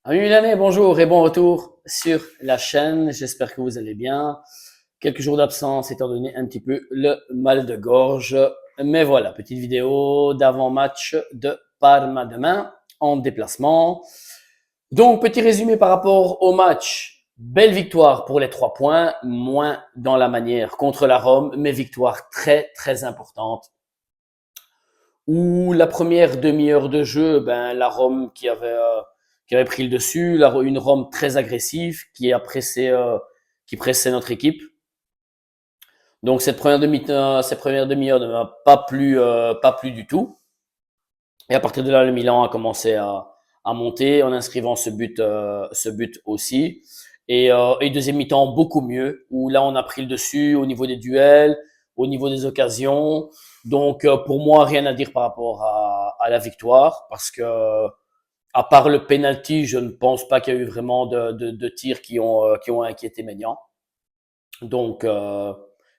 Ami Milanais, bonjour et bon retour sur la chaîne. J'espère que vous allez bien. Quelques jours d'absence étant donné un petit peu le mal de gorge. Mais voilà, petite vidéo d'avant-match de Parma demain en déplacement. Donc, petit résumé par rapport au match. Belle victoire pour les 3 points, moins dans la manière contre la Rome, mais victoire très très importante. Où la première demi-heure de jeu, la Rome qui avait pris le dessus, une Rome très agressive qui pressait notre équipe. Donc cette première demi-heure ne m'a pas plu du tout. Et à partir de là, le Milan a commencé à monter en inscrivant ce but aussi. Et deuxième mi-temps beaucoup mieux, où là on a pris le dessus au niveau des duels, au niveau des occasions. Donc pour moi, rien à dire par rapport à la victoire, parce que à part le penalty, je ne pense pas qu'il y a eu vraiment de tirs qui ont inquiété Maignan. Donc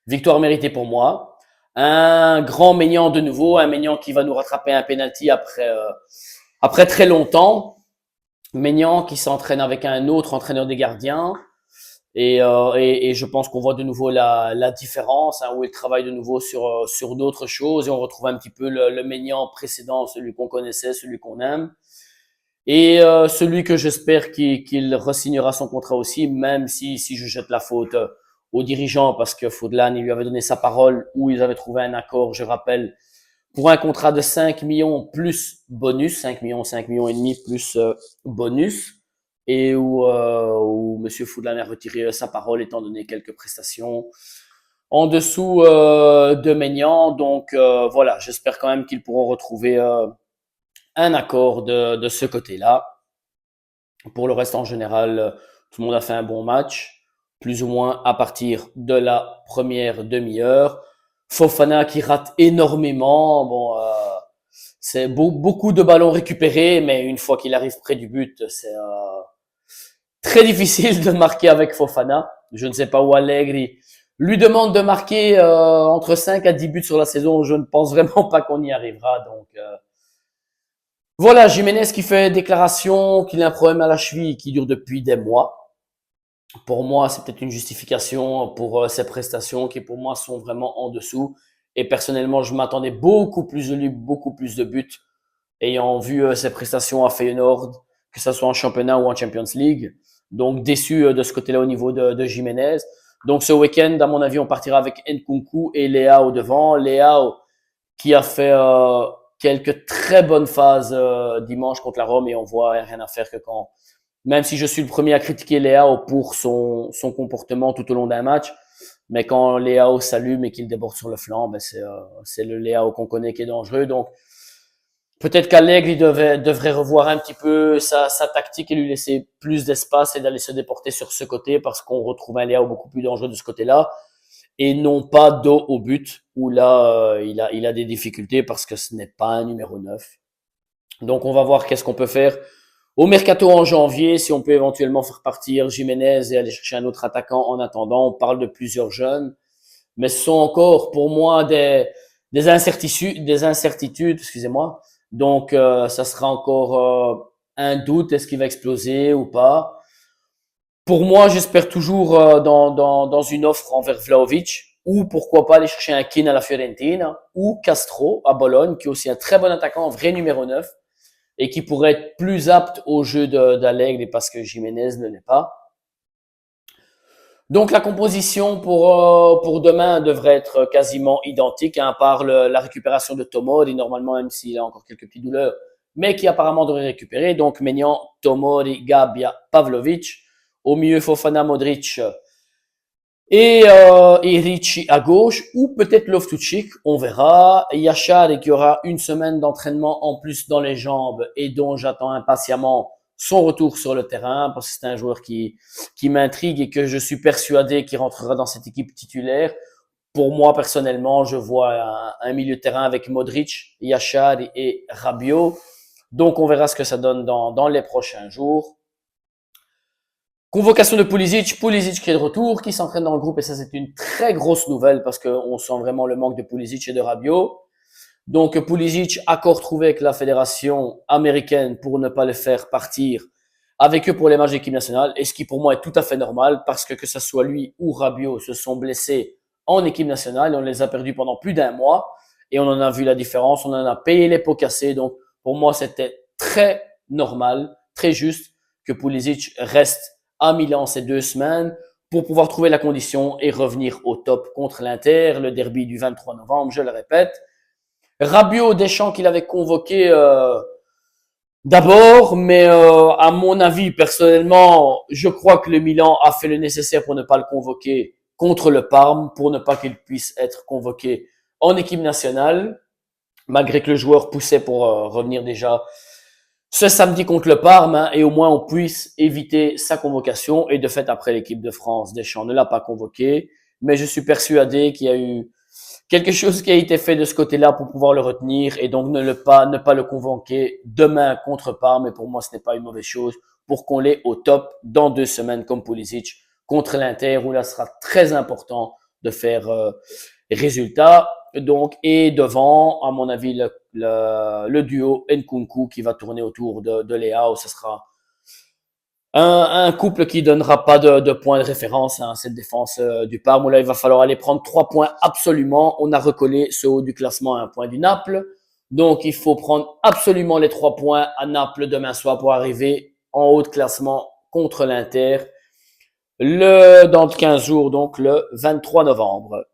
victoire méritée pour moi. Un grand Maignan de nouveau, un Maignan qui va nous rattraper un penalty après très longtemps. Maignan qui s'entraîne avec un autre entraîneur des gardiens. Et je pense qu'on voit de nouveau la différence, où il travaille de nouveau sur d'autres choses et on retrouve un petit peu le Maignan précédent, celui qu'on connaissait, celui qu'on aime. Et celui que j'espère qu'il re-signera son contrat aussi, même si je jette la faute aux dirigeants, parce que Fodlan, il lui avait donné sa parole, où ils avaient trouvé un accord, je rappelle, pour un contrat de 5 millions plus bonus, 5 millions et demi plus bonus, et où Monsieur Foudlan a retiré sa parole étant donné quelques prestations en dessous de Maignan. Donc voilà, j'espère quand même qu'ils pourront retrouver un accord de ce côté-là. Pour le reste, en général, tout le monde a fait un bon match, plus ou moins à partir de la première demi-heure. Fofana qui rate énormément. Bon, c'est beaucoup de ballons récupérés, mais une fois qu'il arrive près du but, c'est très difficile de marquer avec Fofana. Je ne sais pas où Allegri lui demande de marquer entre 5 à 10 buts sur la saison. Je ne pense vraiment pas qu'on y arrivera. Donc voilà, Jiménez qui fait déclaration qu'il a un problème à la cheville qui dure depuis des mois. Pour moi, c'est peut-être une justification pour ses prestations qui, pour moi, sont vraiment en dessous. Et personnellement, je m'attendais beaucoup plus de lui, beaucoup plus de buts, ayant vu ses prestations à Feyenoord, que ce soit en championnat ou en Champions League. Donc, déçu de ce côté-là au niveau de Jiménez. Donc, ce week-end, à mon avis, on partira avec Nkunku et Leao devant. Leao qui a fait quelques très bonnes phases dimanche contre la Rome et on voit rien à faire que quand, même si je suis le premier à critiquer Leao pour son comportement tout au long d'un match, mais quand Leao s'allume et qu'il déborde sur le flanc, c'est le Leao qu'on connaît qui est dangereux. Donc peut-être qu'Allegri devrait revoir un petit peu sa tactique et lui laisser plus d'espace et d'aller se déporter sur ce côté parce qu'on retrouve un Leao beaucoup plus dangereux de ce côté-là et non pas dos au but où là il a des difficultés parce que ce n'est pas un numéro 9. Donc on va voir qu'est-ce qu'on peut faire au mercato en janvier, si on peut éventuellement faire partir Jiménez et aller chercher un autre attaquant en attendant. On parle de plusieurs jeunes, mais ce sont encore pour moi des incertitudes, excusez-moi. Donc ça sera encore un doute, est-ce qu'il va exploser ou pas. Pour moi, j'espère toujours dans une offre envers Vlahovic, ou pourquoi pas aller chercher un Keane à la Fiorentina, ou Castro à Bologne, qui est aussi un très bon attaquant, un vrai numéro 9, et qui pourrait être plus apte au jeu d'Allegri parce que Jiménez ne l'est pas. Donc la composition pour demain devrait être quasiment identique, à part la récupération de Tomori, normalement, même s'il a encore quelques petites douleurs, mais qui apparemment devrait récupérer. Donc Maignan, Tomori, Gabbia, Pavlovic. Au milieu, Fofana, Modric et Ricci à gauche, ou peut-être Loftus-Cheek, on verra. Yachar qui aura une semaine d'entraînement en plus dans les jambes et dont j'attends impatiemment son retour sur le terrain parce que c'est un joueur qui m'intrigue et que je suis persuadé qu'il rentrera dans cette équipe titulaire. Pour moi, personnellement, je vois un milieu de terrain avec Modric, Yachar et Rabiot. Donc, on verra ce que ça donne dans les prochains jours. Convocation de Pulisic qui est de retour, qui s'entraîne dans le groupe et ça c'est une très grosse nouvelle parce qu'on sent vraiment le manque de Pulisic et de Rabiot. Donc Pulisic, accord trouvé avec la fédération américaine pour ne pas le faire partir avec eux pour les matchs d'équipe nationale, et ce qui pour moi est tout à fait normal parce que ce soit lui ou Rabiot se sont blessés en équipe nationale et on les a perdus pendant plus d'un mois et on en a vu la différence, on en a payé les pots cassés, donc pour moi c'était très normal, très juste que Pulisic reste à Milan ces 2 semaines pour pouvoir trouver la condition et revenir au top contre l'Inter, le derby du 23 novembre, je le répète. Rabiot, Deschamps qu'il avait convoqué d'abord, mais à mon avis, personnellement, je crois que le Milan a fait le nécessaire pour ne pas le convoquer contre le Parme, pour ne pas qu'il puisse être convoqué en équipe nationale, malgré que le joueur poussait pour revenir déjà ce samedi contre le Parme, hein, et au moins on puisse éviter sa convocation. Et de fait, après l'équipe de France, Deschamps ne l'a pas convoqué, mais je suis persuadé qu'il y a eu quelque chose qui a été fait de ce côté-là pour pouvoir le retenir et donc ne pas le convoquer demain contre Parme. Mais pour moi, ce n'est pas une mauvaise chose pour qu'on l'ait au top dans 2 semaines comme Pulisic contre l'Inter où là ce sera très important de faire résultat. Donc, et devant, à mon avis, le duo Nkunku qui va tourner autour de Léao, ce sera un couple qui donnera pas de points de référence à cette défense du Parme, où là il va falloir aller prendre 3 points absolument. On a recollé ce haut du classement à un point du Naples, donc il faut prendre absolument les 3 points à Naples demain soir pour arriver en haut de classement contre l'Inter dans 15 jours, donc le 23 novembre.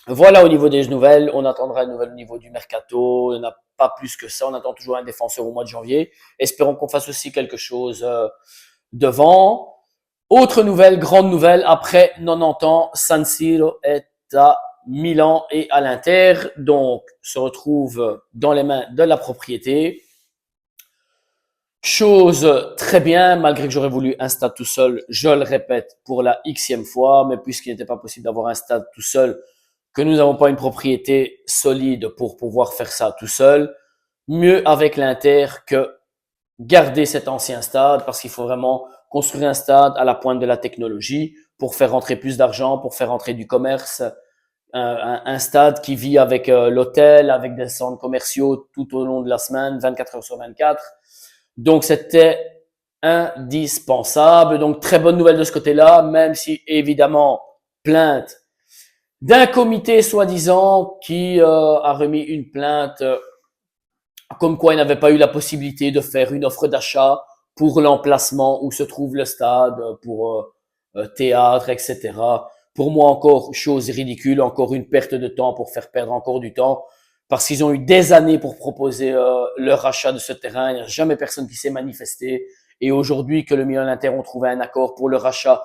Voilà au niveau des nouvelles, on attendra une nouvelle au niveau du mercato, il n'y en a pas plus que ça, on attend toujours un défenseur au mois de janvier. Espérons qu'on fasse aussi quelque chose devant. Autre nouvelle, grande nouvelle, après 90 ans, San Siro est à Milan et à l'Inter, donc se retrouve dans les mains de la propriété. Chose très bien, malgré que j'aurais voulu un stade tout seul, je le répète pour la xème fois, mais puisqu'il n'était pas possible d'avoir un stade tout seul, que nous n'avons pas une propriété solide pour pouvoir faire ça tout seul, mieux avec l'Inter que garder cet ancien stade parce qu'il faut vraiment construire un stade à la pointe de la technologie pour faire rentrer plus d'argent, pour faire rentrer du commerce, un stade qui vit avec l'hôtel, avec des centres commerciaux tout au long de la semaine, 24 heures sur 24. Donc c'était indispensable. Donc très bonne nouvelle de ce côté-là, même si évidemment plainte d'un comité soi-disant qui a remis une plainte comme quoi il n'avait pas eu la possibilité de faire une offre d'achat pour l'emplacement où se trouve le stade, pour théâtre, etc. Pour moi, encore chose ridicule, encore une perte de temps pour faire perdre encore du temps, parce qu'ils ont eu des années pour proposer leur achat de ce terrain. Il n'y a jamais personne qui s'est manifesté. Et aujourd'hui que le Milan et l'Inter ont trouvé un accord pour le rachat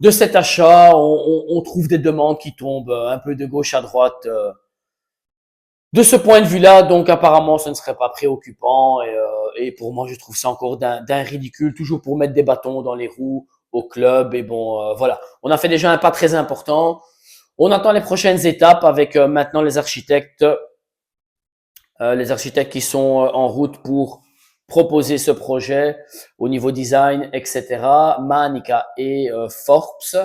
de cet achat, on trouve des demandes qui tombent un peu de gauche à droite. De ce point de vue-là, donc apparemment, ce ne serait pas préoccupant et pour moi, je trouve ça encore d'un ridicule, toujours pour mettre des bâtons dans les roues au club. Et bon, voilà, on a fait déjà un pas très important. On attend les prochaines étapes avec maintenant les architectes qui sont en route pour proposer ce projet au niveau design, etc. Manica et Forsch,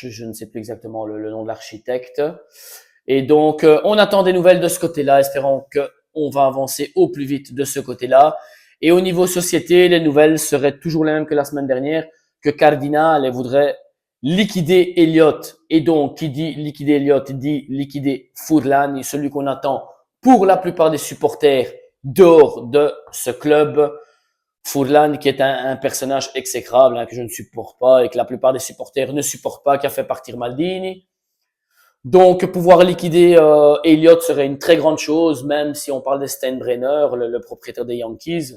je ne sais plus exactement le nom de l'architecte. Et donc, on attend des nouvelles de ce côté-là, espérons qu'on va avancer au plus vite de ce côté-là. Et au niveau société, les nouvelles seraient toujours les mêmes que la semaine dernière, que Cardinal voudrait liquider Elliott. Et donc, qui dit liquider Elliott, dit liquider Furlan, celui qu'on attend pour la plupart des supporters dehors de ce club. Furlan, qui est un personnage exécrable, que je ne supporte pas et que la plupart des supporters ne supportent pas, qui a fait partir Maldini. Donc, pouvoir liquider Elliott serait une très grande chose, même si on parle de Steinbrenner, le propriétaire des Yankees,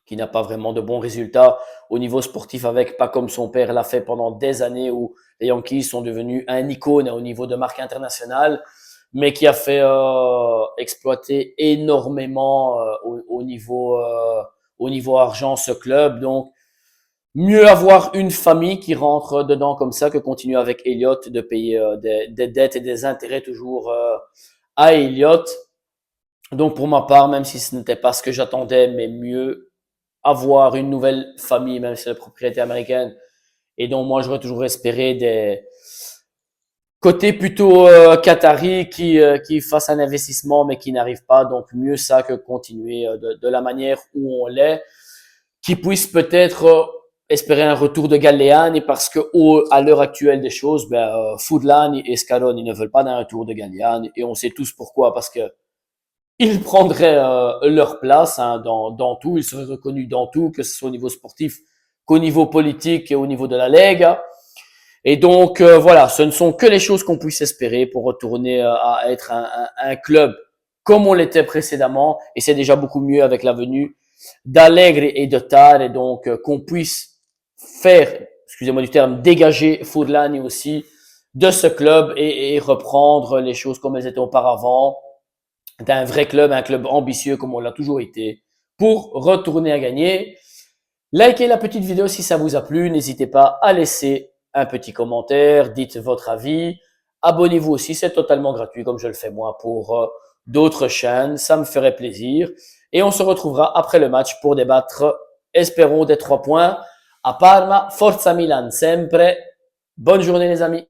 qui n'a pas vraiment de bons résultats au niveau sportif avec, pas comme son père l'a fait pendant des années où les Yankees sont devenus un icône au niveau de marque internationale, mais qui a fait exploiter énormément au niveau argent ce club. Donc, mieux avoir une famille qui rentre dedans comme ça que continuer avec Elliott de payer des dettes et des intérêts toujours à Elliott. Donc pour ma part, même si ce n'était pas ce que j'attendais, mais mieux avoir une nouvelle famille, même si c'est la propriété américaine. Et donc moi, j'aurais toujours espéré des côtés plutôt qatari qui fassent un investissement mais qui n'arrivent pas. Donc mieux ça que continuer de la manière où on l'est. qui puisse peut-être espérer un retour de Galliani parce que à l'heure actuelle des choses, Furlan et Scaroni ne veulent pas d'un retour de Galliani et on sait tous pourquoi, parce que ils prendraient leur place dans tout, ils seraient reconnus dans tout, que ce soit au niveau sportif qu'au niveau politique et au niveau de la Lega. Et donc voilà, ce ne sont que les choses qu'on puisse espérer pour retourner à être un club comme on l'était précédemment, et c'est déjà beaucoup mieux avec la venue d'Allegri et de Tar, et donc qu'on puisse faire, excusez-moi du terme, dégager Furlani aussi de ce club et reprendre les choses comme elles étaient auparavant, d'un vrai club, un club ambitieux comme on l'a toujours été, pour retourner à gagner. Likez la petite vidéo si ça vous a plu, n'hésitez pas à laisser un petit commentaire, dites votre avis, abonnez-vous aussi, c'est totalement gratuit comme je le fais moi pour d'autres chaînes, ça me ferait plaisir. Et on se retrouvera après le match pour débattre, espérons, des 3 points à Parma. Forza Milan, sempre. Bonne journée les amis.